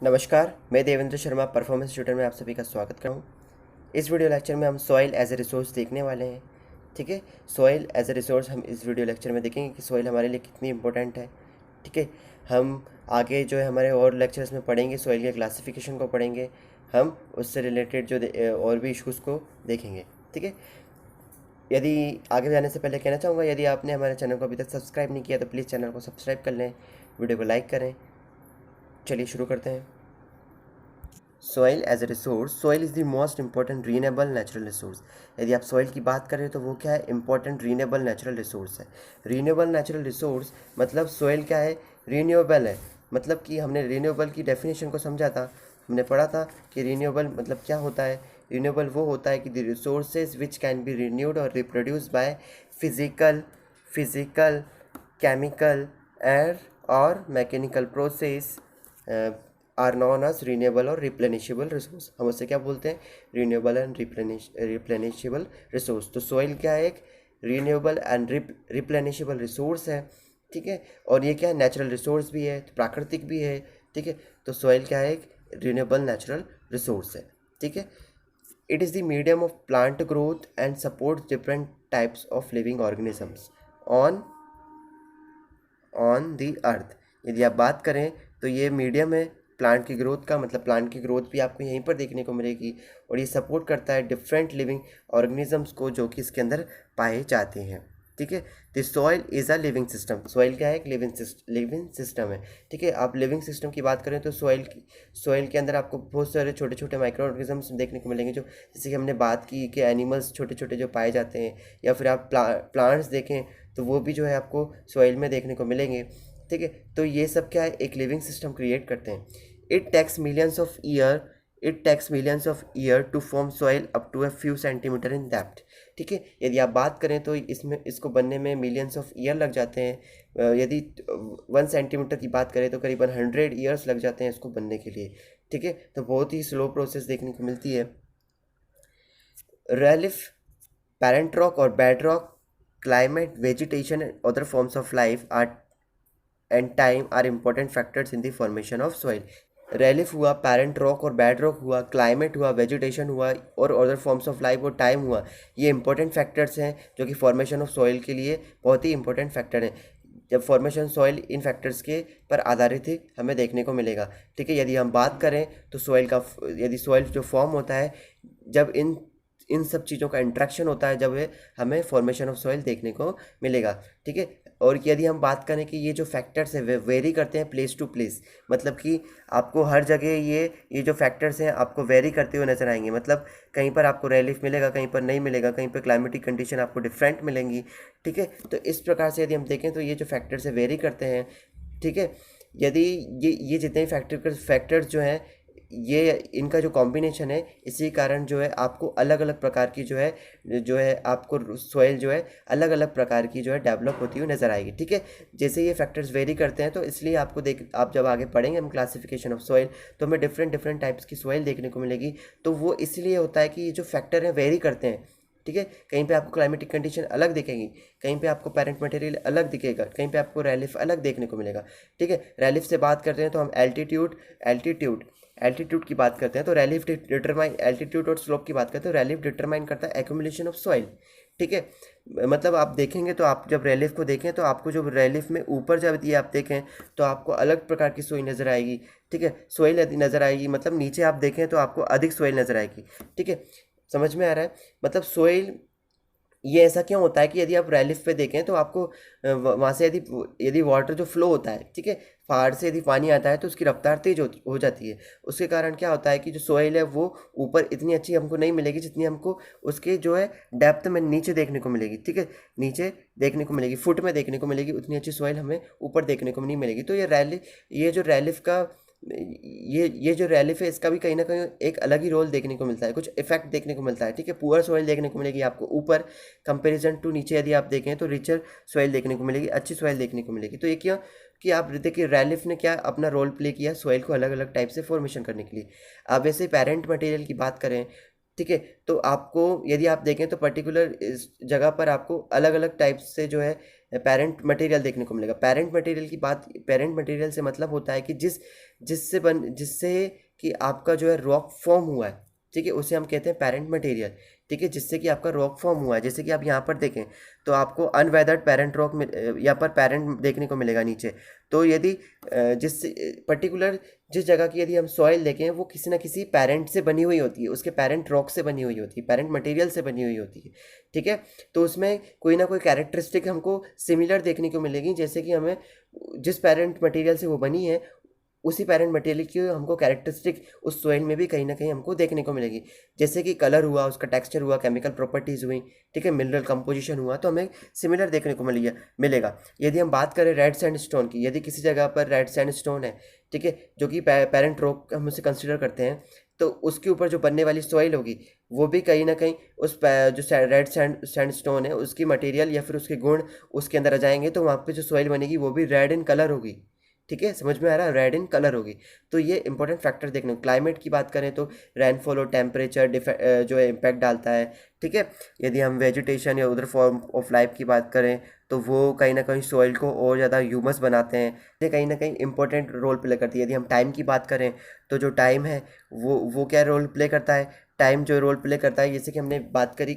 नमस्कार, मैं Devendra Sharma performance tutor में आप सभी का स्वागत करता हूँ। इस वीडियो लेक्चर में हम सॉइल एज ए रिसोर्स देखने वाले हैं। ठीक है, सॉइल एज ए रिसोर्स हम इस वीडियो लेक्चर में देखेंगे कि सॉइल हमारे लिए कितनी इंपॉर्टेंट है। ठीक है, हम आगे जो है हमारे और लेक्चर्स में पढ़ेंगे, सॉइल के क्लासिफिकेशन को पढ़ेंगे, हम उससे रिलेटेड जो और भी इश्यूज़ को देखेंगे। ठीक है, यदि आगे जाने से पहले कहना चाहूँगा, यदि आपने हमारे चैनल को अभी तक सब्सक्राइब नहीं किया तो प्लीज़ चैनल को सब्सक्राइब कर लें, वीडियो को लाइक करें। चलिए शुरू करते हैं। Soil as a resource, soil is the most important renewable natural resource. यदि आप सॉइल की बात करें तो वो क्या है, इंपॉर्टेंट रीनेबल नेचुरल रिसोर्स है। रीनेबल नेचुरल रिसोर्स मतलब सॉइल क्या है, रीन्यूएबल है। मतलब कि हमने रीन्यूएबल की डेफिनेशन को समझा था, हमने पढ़ा था कि रीन्यूएबल मतलब क्या होता है। रीन्यूएबल वो होता है कि the resources which can be renewed और reproduce by physical chemical or और mechanical process are known as renewable और रिप्लेनिशेबल रिसोर्स। हम उससे क्या बोलते हैं, रीन्यूएबल एंड रिप्लेनिशेबल रिसोर्स। तो सॉइल क्या है, एक रीन्यूएबल एंड रिप्लेनिशेबल रिसोर्स है। ठीक है, और ये क्या है, नेचुरल रिसोर्स भी है, तो प्राकृतिक भी है। ठीक है, तो सॉइल क्या है, एक रीन्यूएबल नेचुरल रिसोर्स है। ठीक है, it is the medium of plant growth and support different types of living organisms on the earth. यदि आप बात करें तो ये मीडियम है प्लांट की ग्रोथ का, मतलब प्लांट की ग्रोथ भी आपको यहीं पर देखने को मिलेगी, और ये सपोर्ट करता है डिफरेंट लिविंग ऑर्गेनिजम्स को जो कि इसके अंदर पाए जाते हैं। ठीक है, this soil is a living system. Soil क्या है, एक लिविंग सिस्टम है। ठीक है, आप लिविंग सिस्टम की बात करें तो सॉइल के अंदर आपको बहुत सारे छोटे छोटे माइक्रो ऑर्गेनिजम्स देखने को मिलेंगे, जो जैसे कि हमने बात की कि एनिमल्स छोटे छोटे जो पाए जाते हैं, या फिर आप प्लांट्स देखें तो वो भी जो है आपको सॉइल में देखने को मिलेंगे। ठीक है, तो ये सब क्या है, एक लिविंग सिस्टम क्रिएट करते हैं। It takes millions of year to form soil up to a few centimetre in depth. ठीक है, यदि आप बात करें तो इसको बनने में मिलियंस ऑफ ईयर लग जाते हैं। यदि 1 सेंटीमीटर की बात करें तो करीबन 100 ईयर्स लग जाते हैं इसको बनने के लिए। ठीक है, तो बहुत ही स्लो प्रोसेस देखने को मिलती है। रेलिफ, पैरेंट रॉक और bed rock, climate, vegetation and other forms of life are and time are important factors in the formation of soil. Relief हुआ, पैरेंट रॉक और बेड रॉक हुआ, क्लाइमेट हुआ, vegetation हुआ और अदर फॉर्म्स ऑफ लाइफ और time हुआ, ये important factors हैं जो कि फॉर्मेशन ऑफ सॉइल के लिए बहुत ही इंपॉर्टेंट फैक्टर हैं। जब फॉर्मेशन सॉइल इन फैक्टर्स के पर आधारित ही हमें देखने को मिलेगा। ठीक है, यदि हम बात करें तो यदि सॉइल जो फॉर्म होता है, जब इन सब चीज़ों का इंट्रैक्शन होता है, जब हमें फॉर्मेशन ऑफ सॉइल देखने को मिलेगा। ठीक है, और यदि हम बात करें कि ये जो फैक्टर्स हैं वे वेरी करते हैं प्लेस टू प्लेस, मतलब कि आपको हर जगह ये जो फैक्टर्स हैं आपको वेरी करते हुए नजर आएंगे। मतलब कहीं पर आपको रेलिफ मिलेगा, कहीं पर नहीं मिलेगा, कहीं पर क्लाइमेटिक कंडीशन आपको डिफरेंट मिलेंगी। ठीक है, तो इस प्रकार से यदि हम देखें तो ये जो फैक्टर्स है वेरी करते हैं। ठीक है, यदि ये जितने फैक्टर्स जो हैं, ये इनका जो कॉम्बिनेशन है, इसी कारण जो है आपको अलग अलग प्रकार की जो है आपको सॉइल जो है अलग अलग प्रकार की जो है डेवलप होती हुई नज़र आएगी। ठीक है, जैसे ये फैक्टर्स वेरी करते हैं तो इसलिए आप जब आगे पढ़ेंगे हम क्लासिफिकेशन ऑफ सॉइल, तो हमें डिफरेंट टाइप्स की सॉइल देखने को मिलेगी। तो वो इसलिए होता है कि ये जो फैक्टर हैं वेरी करते हैं। ठीक है, कहीं पे आपको क्लाइमेटिक कंडीशन अलग दिखेगी, कहीं पे आपको पेरेंट मटेरियल अलग दिखेगा, कहीं पे आपको रेलिफ अलग देखने को मिलेगा। ठीक है, रेलिफ से बात करते हैं तो हम एल्टीट्यूड की बात करते हैं तो रेलिफ डिटरमाइन, एल्टीट्यूड और स्लोप की बात करते हैं तो रेलिफ डिटरमाइन करता है एक्यूमुलेशन ऑफ सॉइल। ठीक है, मतलब आप देखेंगे तो आप जब रेलिफ को देखें तो आपको जो रेलिफ में ऊपर जब ये आप देखें तो आपको अलग प्रकार की सॉइल नज़र आएगी। ठीक है, सॉइल नज़र आएगी, मतलब नीचे आप देखें तो आपको अधिक सॉइल नज़र आएगी। ठीक है, समझ में आ रहा है, मतलब सॉइल ये ऐसा क्यों होता है कि यदि आप रेलिफ पे देखें तो आपको वहाँ से यदि वाटर जो फ्लो होता है, ठीक है, पहाड़ से यदि पानी आता है तो उसकी रफ्तार तेज हो जाती है। उसके कारण क्या होता है कि जो सोइल है वो ऊपर इतनी अच्छी हमको नहीं मिलेगी जितनी हमको उसके जो है डेप्थ में नीचे देखने को मिलेगी। ठीक है, नीचे देखने को मिलेगी, फुट में देखने को मिलेगी, उतनी अच्छी सोइल हमें ऊपर देखने को नहीं मिलेगी। तो ये जो रेलिफ का ये जो रेलिफ है इसका भी कहीं ना कहीं एक अलग ही रोल देखने को मिलता है, कुछ इफेक्ट देखने को मिलता है। ठीक है, पुअर सॉइल देखने को मिलेगी आपको ऊपर, कंपैरिजन टू नीचे यदि आप देखें तो रिचर सॉइल देखने को मिलेगी, अच्छी सॉइल देखने को मिलेगी। तो ये क्यों कि आप देखिए रेलिफ ने क्या अपना रोल प्ले किया सॉइल को अलग अलग टाइप से फॉर्मेशन करने के लिए। अब वैसे पेरेंट मटेरियल की बात करें ठीक है। तो आपको यदि आप देखें तो पर्टिकुलर इस जगह पर आपको अलग अलग टाइप से जो है पेरेंट मटेरियल देखने को मिलेगा। पेरेंट मटेरियल से मतलब होता है कि जिससे कि आपका जो है रॉक फॉर्म हुआ है, ठीक है, उसे हम कहते हैं पेरेंट मटेरियल। ठीक है, जिससे कि आपका रॉक फॉर्म हुआ है। जैसे कि आप यहाँ पर देखें तो आपको अनवेदर्ड पेरेंट रॉक में यहाँ पर पेरेंट देखने को मिलेगा नीचे। तो यदि जिस पर्टिकुलर जिस जगह की यदि हम सॉइल देखें वो किसी ना किसी पेरेंट से बनी हुई होती है, उसके पेरेंट रॉक से बनी हुई होती है, पेरेंट मटेरियल से बनी हुई होती है। ठीक है, तो उसमें कोई ना कोई कैरेक्टरिस्टिक हमको सिमिलर देखने को मिलेगी, जैसे कि हमें जिस पेरेंट मटेरियल से वो बनी है उसी पेरेंट मटेरियल की हमको कैरेक्टरिस्टिक उस सोइल में भी कहीं ना कहीं हमको देखने को मिलेगी। जैसे कि कलर हुआ, उसका टेक्सचर हुआ, केमिकल प्रॉपर्टीज़ हुई, ठीक है, मिनरल कंपोजिशन हुआ, तो हमें सिमिलर देखने को मिलेगा। यदि हम बात करें रेड सैंडस्टोन की, यदि किसी जगह पर रेड सैंडस्टोन है, ठीक है, जो कि पेरेंट रॉक हम उसे कंसिडर करते हैं, तो उसके ऊपर जो बनने वाली सॉइल होगी वो भी कहीं ना कहीं जो रेड सैंडस्टोन है उसकी मटेरियल या फिर उसके गुण उसके अंदर आ जाएंगे, तो वहाँ पे जो सॉइल बनेगी वो भी रेड इन कलर होगी। ठीक है, समझ में आ रहा है, रेड इन कलर होगी। तो ये इंपॉर्टेंट फैक्टर देखने को। क्लाइमेट की बात करें तो रेनफॉल और टेम्परेचर जो है इम्पैक्ट डालता है। ठीक है, यदि हम वेजिटेशन या उधर फॉर्म ऑफ लाइफ की बात करें तो वो कहीं ना कहीं सॉइल को और ज़्यादा ह्यूमस बनाते हैं, ये कहीं ना कहीं इंपॉर्टेंट रोल प्ले करती है। यदि हम टाइम की बात करें तो जो टाइम है वो क्या रोल प्ले करता है, टाइम जो रोल प्ले करता है, जैसे कि हमने बात करी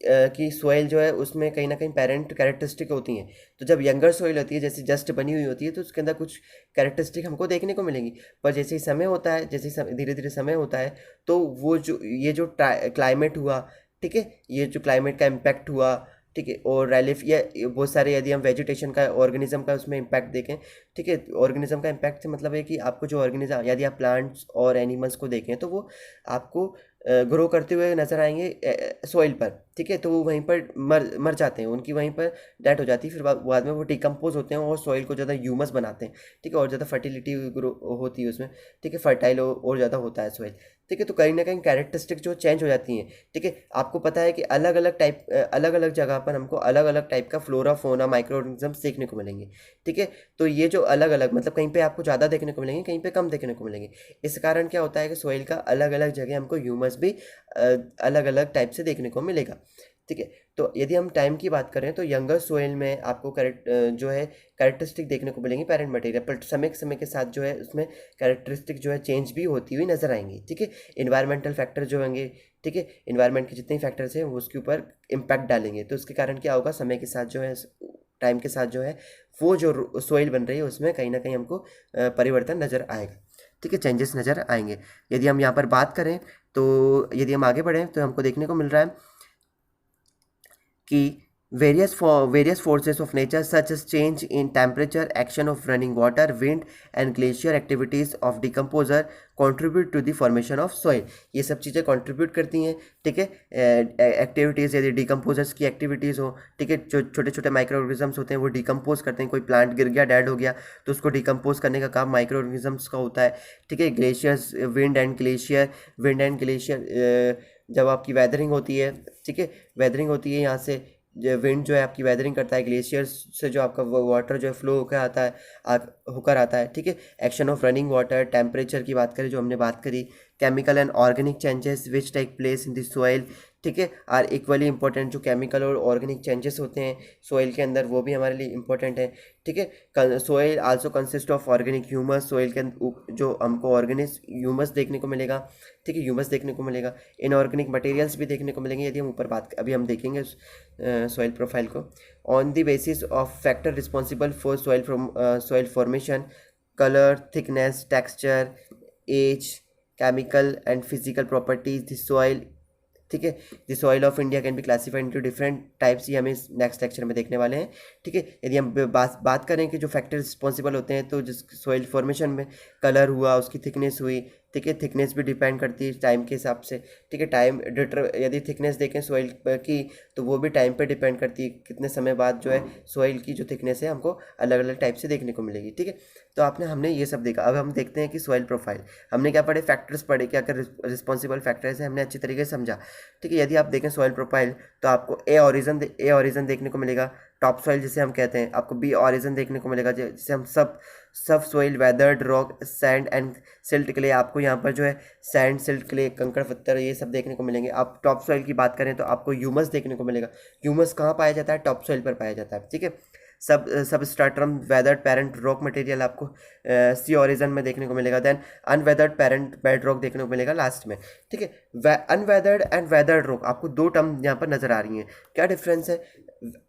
कि सॉइल जो है उसमें कहीं ना कहीं पेरेंट कैरेक्टरिस्टिक होती हैं। तो जब यंगर सॉइल होती है, जैसे जस्ट बनी हुई होती है, तो उसके अंदर कुछ कैरेक्टरिस्टिक हमको देखने को मिलेंगी। पर जैसे ही समय होता है, धीरे धीरे समय होता है, तो वो जो ये जो क्लाइमेट हुआ, ठीक है, ये जो क्लाइमेट का इम्पैक्ट हुआ, ठीक है, और रेलिफ या बहुत सारे यदि हम वेजिटेशन का ऑर्गेनिज्म का उसमें इम्पैक्ट देखें, ठीक है, ऑर्गेनिज्म का इम्पैक्ट से मतलब है कि आपको जो ऑर्गेनिज्म यदि आप प्लांट्स और एनिमल्स को देखें तो वो आपको ग्रो करते हुए नजर आएंगे सॉइल पर। ठीक है, तो वो वहीं पर मर मर जाते हैं, उनकी वहीं पर डेथ हो जाती है, फिर बाद में वो डिकम्पोज होते हैं और सॉइल को ज़्यादा ह्यूमस बनाते हैं। ठीक है, और ज़्यादा फर्टिलिटी ग्रो होती है उसमें। ठीक है, फर्टाइल और ज़्यादा होता है सॉइल। ठीक है, तो कहीं ना कहीं कैरेक्टरिस्टिक जो चेंज हो जाती हैं। ठीक है, आपको पता है कि अलग अलग जगह पर हमको अलग अलग टाइप का फ्लोरा फोना माइक्रो ऑर्गेनिजम्स देखने को मिलेंगे। ठीक है, तो ये जो अलग अलग मतलब कहीं पे आपको ज़्यादा देखने को मिलेंगे, कहीं पे कम देखने को मिलेंगे। इस कारण क्या होता है कि सॉइल का अलग अलग जगह हमको ह्यूमस भी अलग अलग टाइप से देखने को मिलेगा। ठीक है, तो यदि हम टाइम की बात करें तो यंगर सोइल में आपको जो है कैरेक्टरिस्टिक देखने को मिलेंगी पेरेंट मटेरियल, पर समय के साथ जो है उसमें कैरेक्टरिस्टिक जो है चेंज भी होती हुई नजर आएंगी। ठीक है, इन्वायरमेंटल फैक्टर जो होंगे, ठीक है, इन्वायरमेंट के जितने फैक्टर्स हैं वो उसके ऊपर इम्पैक्ट डालेंगे, तो उसके कारण क्या होगा, समय के साथ जो है टाइम के साथ जो है वो जो सोइल बन रही है उसमें कहीं ना कहीं हमको परिवर्तन नज़र आएगा। ठीक है, चेंजेस नज़र आएंगे। यदि हम यहाँ पर बात करें तो यदि हम आगे बढ़ें तो हमको देखने को मिल रहा है कि various forces of nature such as change in temperature, action of running water, wind and glacier activities of decomposer contribute to the formation of soil। ये सब चीज़ें contribute करती हैं। ठीक है, एक्टिविटीज़ यदि डिकम्पोजर्स की एक्टिविटीज़ हो, ठीक है, जो छोटे छोटे माइक्रो ऑर्गेनिजम्स होते हैं वो डिकम्पोज करते हैं। कोई प्लांट गिर गया, डेड हो गया, तो उसको डिकम्पोज करने का काम माइक्रो ऑर्गेनिजम्स का होता है। ठीक है, ग्लेशियर्स, विंड एंड ग्लेशियर जब आपकी वेदरिंग होती है, ठीक है, वेदरिंग होती है, यहाँ से जो विंड जो है आपकी वेदरिंग करता है, ग्लेशियर्स से जो आपका वाटर जो है फ्लो होकर आता है। ठीक है, action of running water, temperature की बात करें जो हमने बात करी, chemical and organic changes which take place in the soil, ठीक है, आर इक्वली इंपॉर्टेंट। जो केमिकल और ऑर्गेनिक चेंजेस होते हैं सोइल के अंदर वो भी हमारे लिए इंपॉर्टेंट है। ठीक है, soil also consist of organic humus, soil के जो हमको ऑर्गेनिक ह्यूमस देखने को मिलेगा। ठीक है, ह्यूमस देखने को मिलेगा, इनऑर्गेनिक मटेरियल्स भी देखने को मिलेंगे। यदि हम ऊपर अभी हम देखेंगे सॉइल प्रोफाइल को on the basis of factor responsible for soil formation, colour, thickness, texture, age, chemical and physical properties the soil. ठीक है, the soil of India can be classified into different types, ये हमें next lecture में देखने वाले हैं। ठीक है, यदि हम बात करें कि जो फैक्टर रिस्पॉन्सिबल होते हैं, तो जिस सॉइल फॉर्मेशन में कलर हुआ, उसकी थिकनेस हुई, ठीक है, थिकनेस भी डिपेंड करती है टाइम के हिसाब से। ठीक है, यदि थिकनेस देखें सॉइल की तो वो भी टाइम पे डिपेंड करती है, कितने समय बाद जो है सॉइल की जो थिकनेस है हमको अलग अलग टाइप से देखने को मिलेगी। ठीक है, तो हमने ये सब देखा। अब हम देखते हैं कि सॉइल प्रोफाइल हमने क्या पढ़े, फैक्टर्स पढ़े, क्या क्या रिस्पॉन्सिबल फैक्टर्स हैं, हमने अच्छी तरीके से समझा। ठीक है, यदि आप देखें सॉइल प्रोफाइल तो आपको ए ऑरिजन देखने को मिलेगा, टॉप सॉइल जिसे हम कहते हैं। आपको बी ऑरिजन देखने को मिलेगा जिसे हम सब सब soil, weathered rock, sand and silt clay, आपको यहाँ पर जो है सैंड, सिल्ट क्ले, कंकड़ पत्थर ये सब देखने को मिलेंगे। आप टॉप सॉइल की बात करें तो आपको ह्यूमस देखने को मिलेगा। ह्यूमस कहाँ पाया जाता है? टॉप सॉइल पर पाया जाता है, ठीक है। सब स्ट्राटम वेदर्ड पेरेंट रॉक मटेरियल आपको सी ओरिजिन में देखने को मिलेगा। Then unweathered parent bed rock देखने को मिलेगा लास्ट में, ठीक है। अनवेदर्ड एंड वेदर्ड रॉक, आपको दो टर्म यहाँ पर नजर आ रही हैं। क्या डिफरेंस है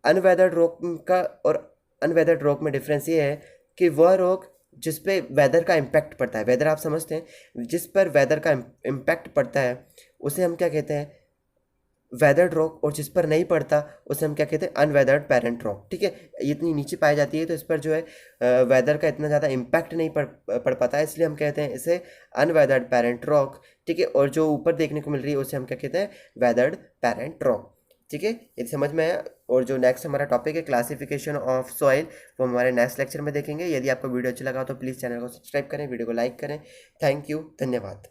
अनवेदर्ड रॉक का और अनवेदर्ड रॉक में? डिफरेंस ये है कि वह रॉक जिस पे वेदर का इम्पैक्ट पड़ता है, वेदर आप समझते हैं, जिस पर वेदर का इम्पैक्ट पड़ता है उसे हम क्या कहते हैं? Weathered rock. और जिस पर नहीं पड़ता उसे हम क्या कहते हैं? अनवेदर्ड पेरेंट रॉक, ठीक है। ये इतनी नीचे पाई जाती है तो इस पर जो है वेदर का इतना ज़्यादा इम्पैक्ट नहीं पड़ पाता है, इसलिए हम कहते हैं इसे अनवेदर्ड पेरेंट रॉक, ठीक है। और जो ऊपर देखने को मिल रही है उसे हम क्या कहते हैं? वेदर्ड पेरेंट रॉक, ठीक है। ये समझ में आया। और जो नेक्स्ट हमारा टॉपिक है क्लासिफिकेशन ऑफ सॉइल, वो हमारे नेक्स्ट लेक्चर में देखेंगे। यदि आपको वीडियो अच्छा लगा तो प्लीज़ चैनल को सब्सक्राइब करें, वीडियो को लाइक करें। थैंक यू, धन्यवाद।